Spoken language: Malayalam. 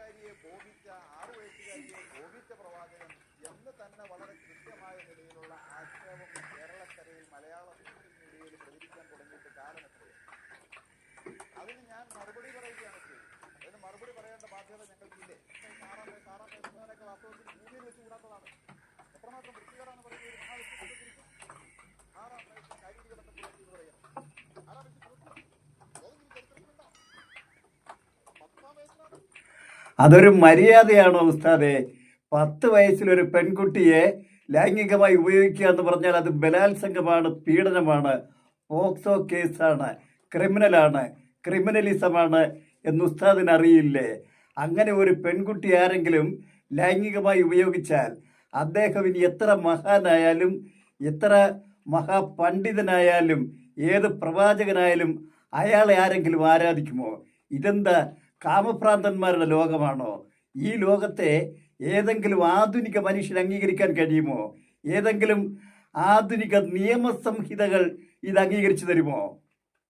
വയസ്സുകാരിയെ കോപിച്ച 6 വയസ്സുകാരിയെ കോപിച്ച പ്രവാചകൻ എന്ന് തന്നെ വളരെ കൃത്യമായ നിലയിലുള്ള ആക്ഷേപം കേരളക്കരയിൽ മലയാള സോഷ്യൽ മീഡിയയിൽ പ്രചരിക്കാൻ തുടങ്ങിയിട്ട് കാലം എത്രയാണ്? അതിന് ഞാൻ മറുപടി പറയുകയാണ് ചെയ്തത്. അതിന് മറുപടി പറയേണ്ട ബാധ്യത ഞങ്ങൾക്കില്ലേ? 6 വയസ്സുകാരൊക്കെ വാസ്തവത്തിൽ ഭൂമിയിൽ വെച്ച് കൂടാത്തതാണ്. എത്രമാത്രം വൃത്തികേടാണ് പറയുന്നത്. ഒരു മഹാവിഷ്ണുവിനെ കുറിച്ച് 6 വയസ്സിൽ ശാരീരിക ബന്ധത്തിലേക്ക് പറയണം. 6 വയസ്സിൽ ഏതെങ്കിലും ചരിത്രത്തിലുണ്ടോ? 10 വയസ്സിലാണ്. അതൊരു മര്യാദയാണോ ഉസ്താദെ? 10 വയസ്സിലൊരു പെൺകുട്ടിയെ ലൈംഗികമായി ഉപയോഗിക്കുക എന്ന് പറഞ്ഞാൽ അത് ബലാത്സംഗമാണ്, പീഡനമാണ്, പോക്സോ കേസാണ്, ക്രിമിനലാണ്, ക്രിമിനലിസമാണ് എന്ന് ഉസ്താദിന് അറിയില്ലേ? അങ്ങനെ ഒരു പെൺകുട്ടി ആരെങ്കിലും ലൈംഗികമായി ഉപയോഗിച്ചാൽ അദ്ദേഹം ഇനി എത്ര മഹാനായാലും എത്ര മഹാപണ്ഡിതനായാലും ഏത് പ്രവാചകനായാലും അയാളെ ആരെങ്കിലും ആരാധിക്കുമോ? ഇതെന്താ കാമഭ്രാന്തന്മാരുടെ ലോകമാണോ? ഈ ലോകത്തെ ഏതെങ്കിലും ആധുനിക മനുഷ്യൻ അംഗീകരിക്കാൻ കഴിയുമോ? ഏതെങ്കിലും ആധുനിക നിയമസംഹിതകൾ ഇത് അംഗീകരിച്ചു തരുമോ?